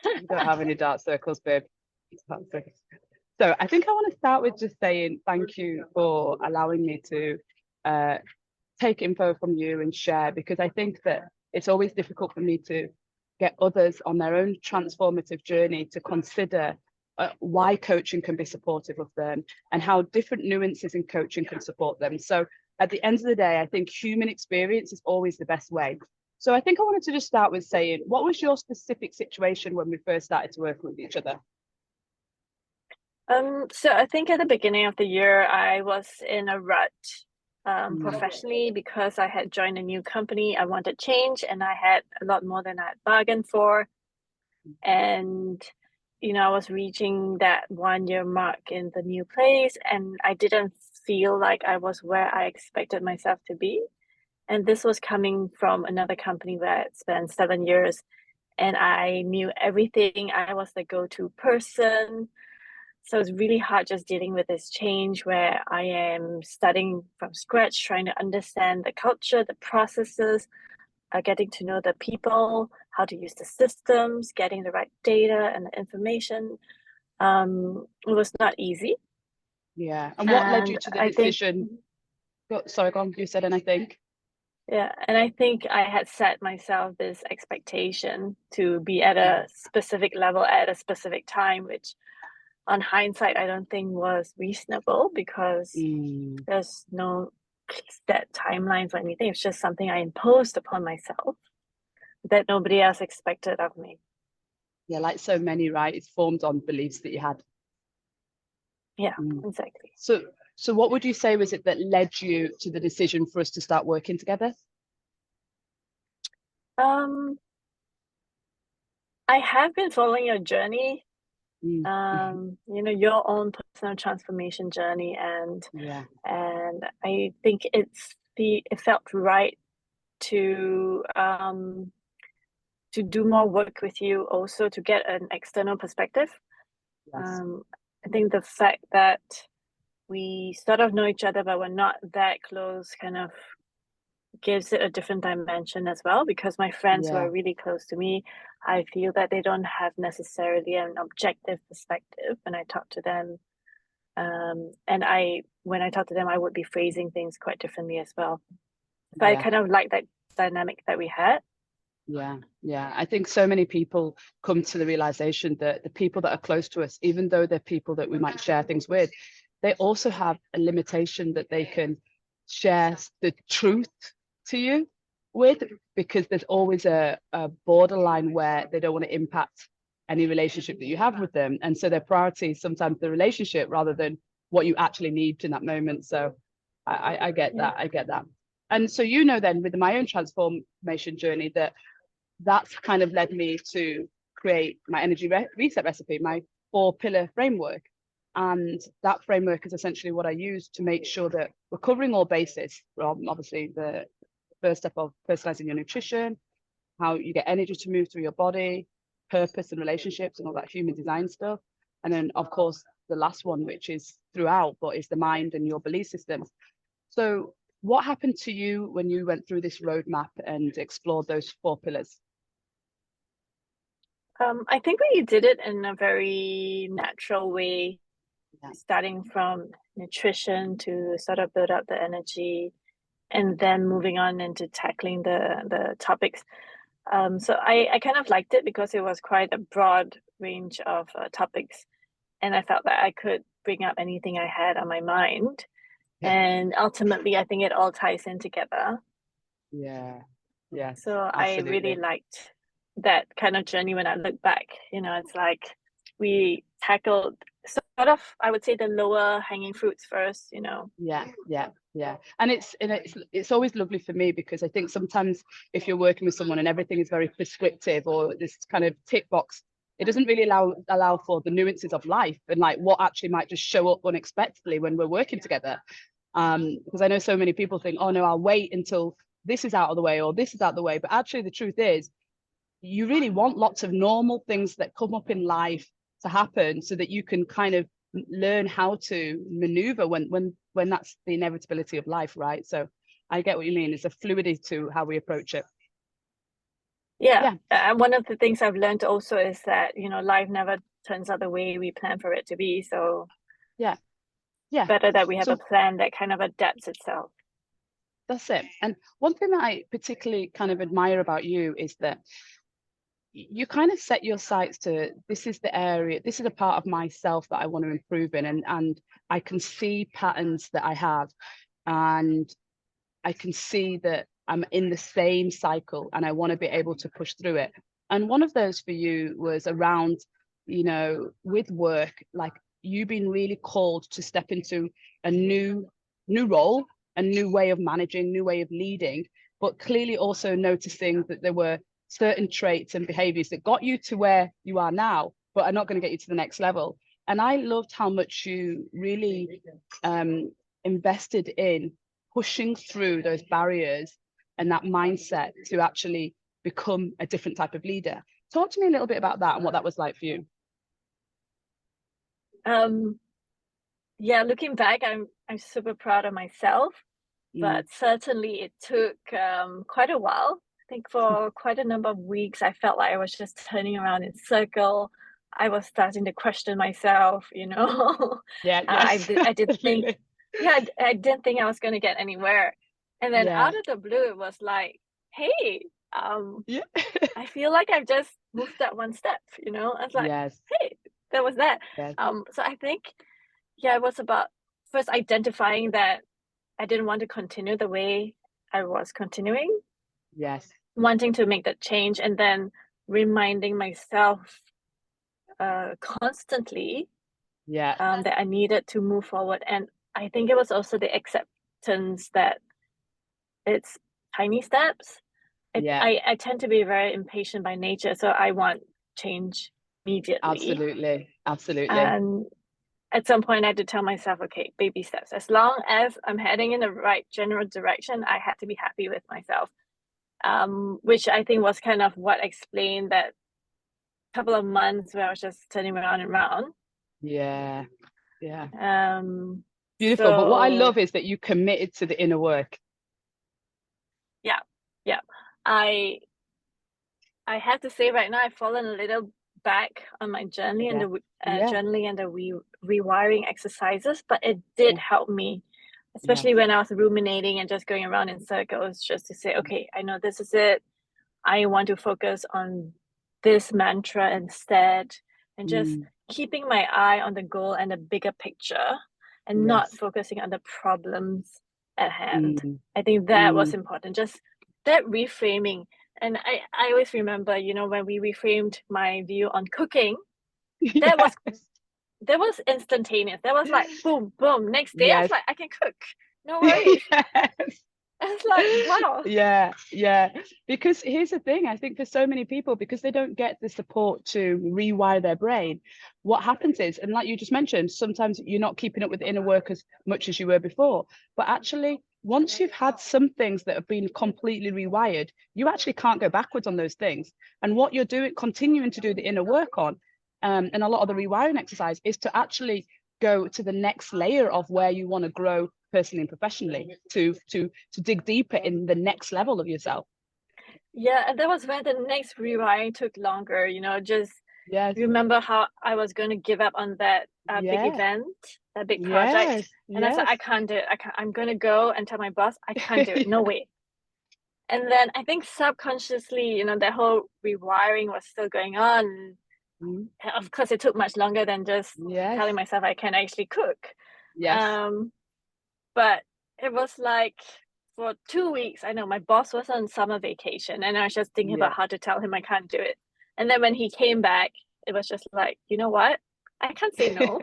You don't have any dark circles, babe. So I think I want to start with just saying thank you for allowing me to take info from you and share, because I think that it's always difficult for me to get others on their own transformative journey to consider why coaching can be supportive of them and how different nuances in coaching can support them. So at the end of the day, I think human experience is always the best way. So I think I wanted to just start with saying, what was your specific situation when we first started to work with each other? So I think at the beginning of the year, I was in a rut professionally, because I had joined a new company. I wanted change, and I had a lot more than I had bargained for. And, I was reaching that 1-year mark in the new place, and I didn't feel like I was where I expected myself to be. And this was coming from another company where I spent 7 years, and I knew everything. I was the go-to person. So it's really hard just dealing with this change where I am starting from scratch, trying to understand the culture, the processes, getting to know the people, how to use the systems, getting the right data and the information. It was not easy. Yeah. And what led you to the decision? Sorry, go on. You said, and I think. Yeah, and I think I had set myself this expectation to be at a specific level at a specific time, which on hindsight, I don't think was reasonable, because there's no set timelines or anything. It's just something I imposed upon myself that nobody else expected of me. Yeah, like so many, right? It's formed on beliefs that you had. Yeah, exactly. So what would you say was it that led you to the decision for us to start working together? I have been following your journey, your own personal transformation journey, and I think it felt right to do more work with you, also to get an external perspective. Yes. I think the fact that we sort of know each other, but we're not that close, kind of gives it a different dimension as well, because my friends who are really close to me, I feel that they don't have necessarily an objective perspective when I talk to them. And when I talk to them, I would be phrasing things quite differently as well. So I kind of like that dynamic that we had. Yeah. I think so many people come to the realization that the people that are close to us, even though they're people that we might share things with, they also have a limitation that they can share the truth to you with, because there's always a borderline where they don't want to impact any relationship that you have with them. And so their priority is sometimes the relationship rather than what you actually need in that moment. So I get that. I get that. And so, then with my own transformation journey, that's kind of led me to create my energy reset recipe, my 4-pillar framework. And that framework is essentially what I use to make sure that we're covering all bases. Obviously, the first step of personalizing your nutrition, how you get energy to move through your body, purpose and relationships and all that human design stuff. And then, of course, the last one, which is throughout, but is the mind and your belief systems. So what happened to you when you went through this roadmap and explored those 4 pillars? I think we did it in a very natural way, starting from nutrition to sort of build up the energy, and then moving on into tackling the topics. So I kind of liked it because it was quite a broad range of topics, and I felt that I could bring up anything I had on my mind. And ultimately, I think it all ties in together. So absolutely. I really liked that kind of journey. When I look back, it's like we tackled sort of, I would say, the lower hanging fruits first. Yeah. And it's always lovely for me, because I think sometimes if you're working with someone and everything is very prescriptive or this kind of tick box, it doesn't really allow for the nuances of life and like what actually might just show up unexpectedly when we're working together. Because I know so many people think, oh no, I'll wait until this is out of the way or this is out of the way. But actually the truth is, you really want lots of normal things that come up in life to happen so that you can kind of learn how to maneuver when that's the inevitability of life, right? So I get what you mean. It's a fluidity to how we approach it. Yeah. Yeah. And one of the things I've learned also is that, life never turns out the way we plan for it to be. So Yeah. Yeah. better that we have a So plan that kind of adapts itself. that's it. And one thing that I particularly kind of admire about you is that you kind of set your sights to, this is the area, this is a part of myself that I want to improve in, and I can see patterns that I have, and I can see that I'm in the same cycle and I want to be able to push through it. And one of those for you was around, with work, like you being really called to step into a new role, a new way of managing, new way of leading, but clearly also noticing that there were certain traits and behaviors that got you to where you are now, but are not going to get you to the next level. And I loved how much you really invested in pushing through those barriers and that mindset to actually become a different type of leader. Talk to me a little bit about that and what that was like for you. Yeah, looking back, I'm super proud of myself, but certainly it took quite a while. I think for quite a number of weeks, I felt like I was just turning around in circle. I was starting to question myself, Yeah, I yes. didn't think, I didn't think I was going to get anywhere. And then Yeah. out of the blue, it was like, hey, Yeah. I feel like I've just moved that one step, I was like, Yes. hey, that was that. Yes. So I think, it was about first identifying that I didn't want to continue the way I was continuing, Yes. wanting to make that change, and then reminding myself constantly Yeah. that I needed to move forward. And I think it was also the acceptance that it's tiny steps. Yeah. I tend to be very impatient by nature, so I want change immediately. Absolutely. Absolutely. And at some point, I had to tell myself, okay, baby steps. As long as I'm heading in the right general direction, I had to be happy with myself, which I think was kind of what explained that couple of months where I was just turning around and around. Yeah. Yeah. Beautiful. But what I So love is that you committed to the inner work. yeah, yeah. I have to say right now I've fallen a little back on my journey and Yeah. the Yeah. journaling and the rewiring exercises, but it did help me, especially when I was ruminating and just going around in circles, just to say, okay, I know this is it. I want to focus on this mantra instead, and just keeping my eye on the goal and the bigger picture, and not Yes. focusing on the problems at hand. I think that was important. Just that reframing. And I always remember, when we reframed my view on cooking, that was that was instantaneous. That was like boom, boom. Next day, I was Yes. like, I can cook. No worries. Yes. It's like, wow. Yeah, yeah. Because here's the thing, I think for so many people, because they don't get the support to rewire their brain, what happens is, and like you just mentioned, sometimes you're not keeping up with the inner work as much as you were before. But actually, once you've had some things that have been completely rewired, you actually can't go backwards on those things. And what you're doing, continuing to do the inner work on, and a lot of the rewiring exercise is to actually go to the next layer of where you want to grow personally and professionally, to dig deeper in the next level of yourself. Yeah, and that was when the next rewiring took longer, just Yes. remember how I was going to give up on that big event, that big project. And I said, I can't do it. I'm going to go and tell my boss, I can't do it. No way. And then I think subconsciously, that whole rewiring was still going on. Of course, it took much longer than just telling myself I can actually cook. Yes. But it was like for 2 weeks, I know my boss was on summer vacation, and I was just thinking about how to tell him I can't do it. And then when he came back, it was just like, you know what? I can't say no.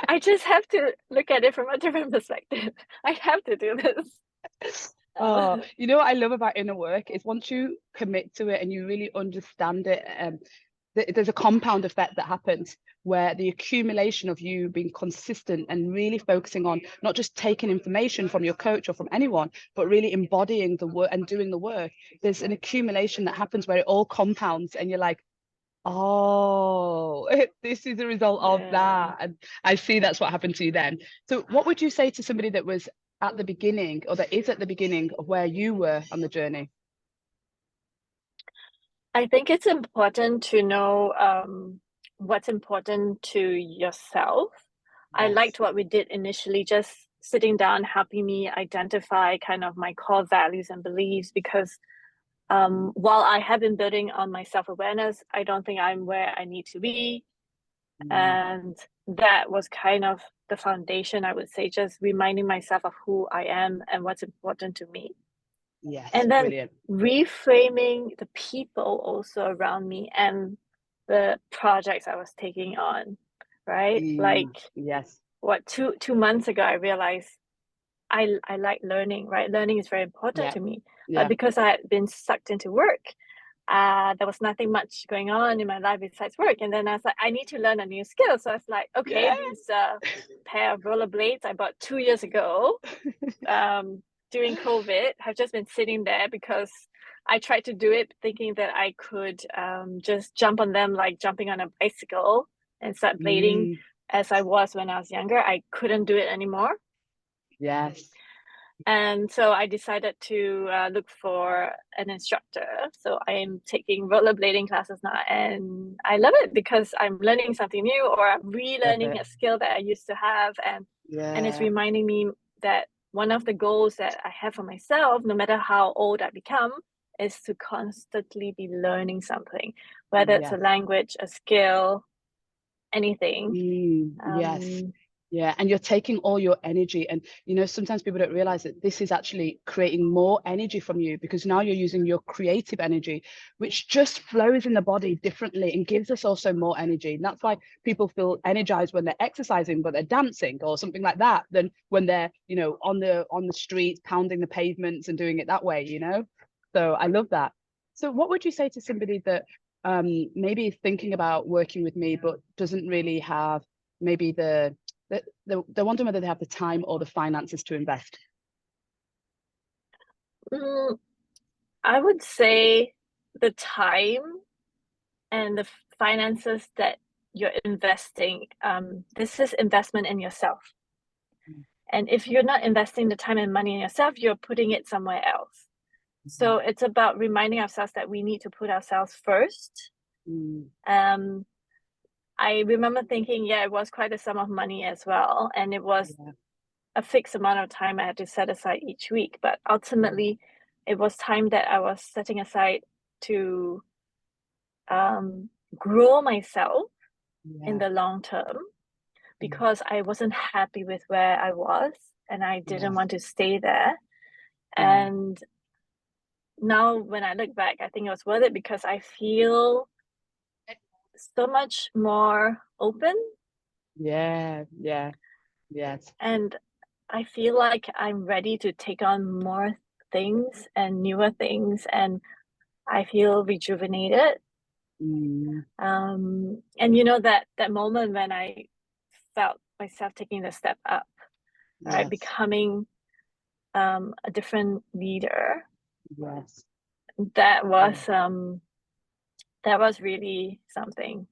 I just have to look at it from a different perspective. I have to do this. Oh, you know what I love about inner work is once you commit to it and you really understand it, there's a compound effect that happens where the accumulation of you being consistent and really focusing on not just taking information from your coach or from anyone, but really embodying the work and doing the work. There's an accumulation that happens where it all compounds and you're like, oh, this is a result of that. And I see that's what happened to you then. So what would you say to somebody that was at the beginning, or that is at the beginning of where you were on the journey? I think it's important to know what's important to yourself. I Yes. liked what we did initially, just sitting down, helping me identify kind of my core values and beliefs, because while I have been building on my self-awareness, I don't think I'm where I need to be. And that was kind of the foundation, I would say, just reminding myself of who I am and what's important to me. Yes, And then brilliant. reframing the people also around me and the projects I was taking on, right? Like Yes. what, two months ago, I realized I like learning, right? Learning is very important Yeah. to me. Yeah. But because I had been sucked into work, there was nothing much going on in my life besides work. And then I was like, I need to learn a new skill. So I was like, okay, Yeah. these pair of rollerblades I bought 2 years ago during COVID have just been sitting there because I tried to do it thinking that I could just jump on them like jumping on a bicycle and start blading as I was when I was younger. I couldn't do it anymore. Yes. And so I decided to look for an instructor. So I am taking rollerblading classes now, and I love it because I'm learning something new, or I'm relearning a skill that I used to have, and it's reminding me that one of the goals that I have for myself, no matter how old I become, is to constantly be learning something, whether it's a language, a skill, anything. Yes. Yeah, and you're taking all your energy, and you know, sometimes people don't realize that this is actually creating more energy from you, because now you're using your creative energy, which just flows in the body differently and gives us also more energy. And that's why people feel energized when they're exercising, but they're dancing or something like that, than when they're, you know, on the streets, pounding the pavements and doing it that way, you know? So I love that. So what would you say to somebody that maybe is thinking about working with me, but doesn't really have maybe they're wondering whether they have the time or the finances to invest? I would say the time and the finances that you're investing. This is investment in yourself. And if you're not investing the time and money in yourself, you're putting it somewhere else. So it's about reminding ourselves that we need to put ourselves first. I remember thinking, it was quite a sum of money as well. And it was a fixed amount of time I had to set aside each week. But ultimately, it was time that I was setting aside to grow myself in the long term, because I wasn't happy with where I was and I didn't want to stay there. And now when I look back, I think it was worth it because I feel so much more open. Yes. And I feel like I'm ready to take on more things and newer things, and I feel rejuvenated. And you know, that moment when I felt myself taking the step up, right, becoming a different leader. That was really something.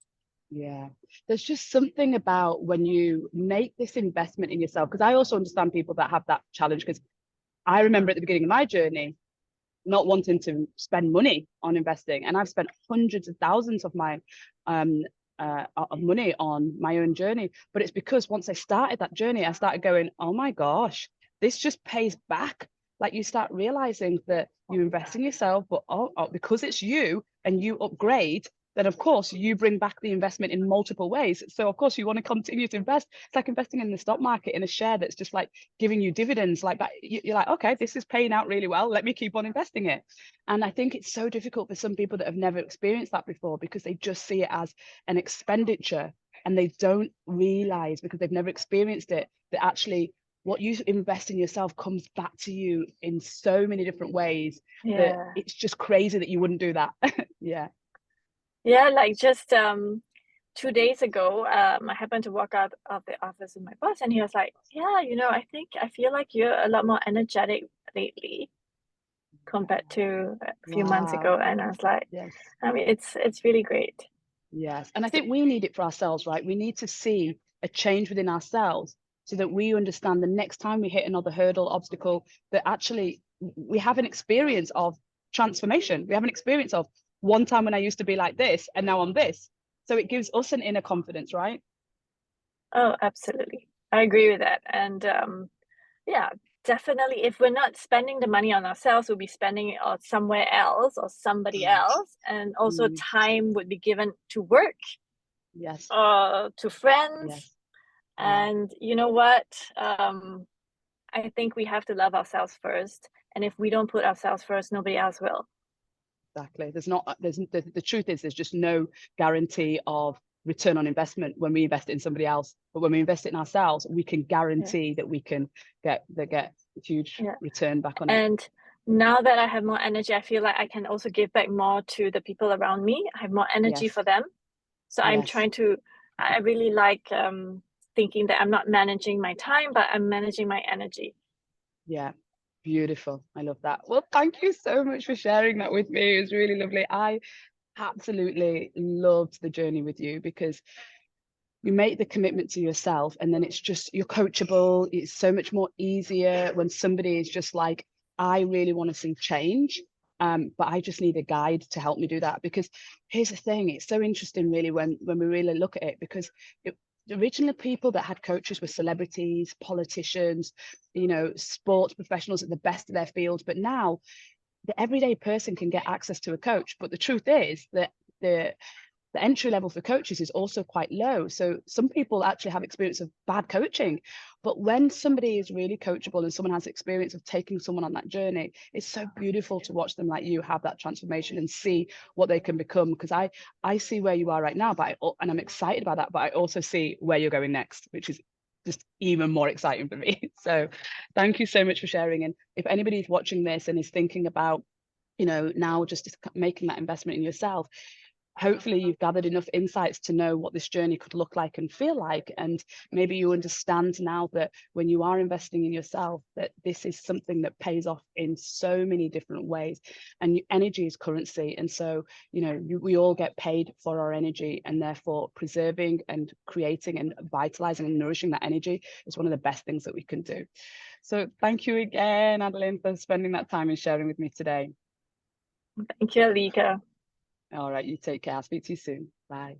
There's just something about when you make this investment in yourself, because I also understand people that have that challenge, because I remember at the beginning of my journey not wanting to spend money on investing, and I've spent hundreds of thousands of my of money on my own journey. But it's because once I started that journey, I started going, oh my gosh, this just pays back. Like, you start realizing that you invest in yourself, but because it's you and you upgrade, then of course you bring back the investment in multiple ways. So of course you want to continue to invest. It's like investing in the stock market in a share that's just like giving you dividends like that. You're like, okay, this is paying out really well, let me keep on investing it. And I think it's so difficult for some people that have never experienced that before, because they just see it as an expenditure, and they don't realize, because they've never experienced it, that actually what you invest in yourself comes back to you in so many different ways that it's just crazy that you wouldn't do that. Like just 2 days ago, I happened to walk out of the office with my boss, and he was like, you know, I feel like you're a lot more energetic lately compared to a few months ago. And I was like, I mean, it's really great. And I think we need it for ourselves, right? We need to see a change within ourselves so that we understand the next time we hit another hurdle, obstacle, that actually we have an experience of transformation. We have an experience of, one time when I used to be like this and now I'm this. So it gives us an inner confidence, right? Oh, absolutely. I agree with that. And yeah, definitely, if we're not spending the money on ourselves, we'll be spending it on somewhere else or somebody else. And also time would be given to work, Yes. to friends. Yes. And you know what? I think we have to love ourselves first. And if we don't put ourselves first, nobody else will. Exactly. The truth is there's just no guarantee of return on investment when we invest in somebody else. But when we invest in ourselves, we can guarantee that we can get huge return back on it. And now that I have more energy, I feel like I can also give back more to the people around me. I have more energy for them. So I'm trying to, I really like thinking that I'm not managing my time, but I'm managing my energy. Yeah. Beautiful. I love that. Well, thank you so much for sharing that with me. It was really lovely. I absolutely loved the journey with you because you make the commitment to yourself and then it's just, you're coachable. It's so much more easier when somebody is just like, I really want to see change, but I just need a guide to help me do that. Because here's the thing, it's so interesting really when we really look at it, because originally people that had coaches were celebrities, politicians, you know, sports professionals at the best of their fields. But now the everyday person can get access to a coach. But the truth is that the entry level for coaches is also quite low. So some people actually have experience of bad coaching. But when somebody is really coachable and someone has experience of taking someone on that journey, it's so beautiful to watch them like you have that transformation and see what they can become. Because I see where you are right now, and I'm excited about that, but I also see where you're going next, which is just even more exciting for me. So thank you so much for sharing. And if anybody's watching this and is thinking about, you know, now just making that investment in yourself, hopefully you've gathered enough insights to know what this journey could look like and feel like. And maybe you understand now that when you are investing in yourself, that this is something that pays off in so many different ways. And energy is currency. And so, you know, we all get paid for our energy, and therefore preserving and creating and vitalizing and nourishing that energy is one of the best things that we can do. So thank you again, Adeline, for spending that time and sharing with me today. Thank you, Elika. All right, you take care. I'll speak to you soon. Bye.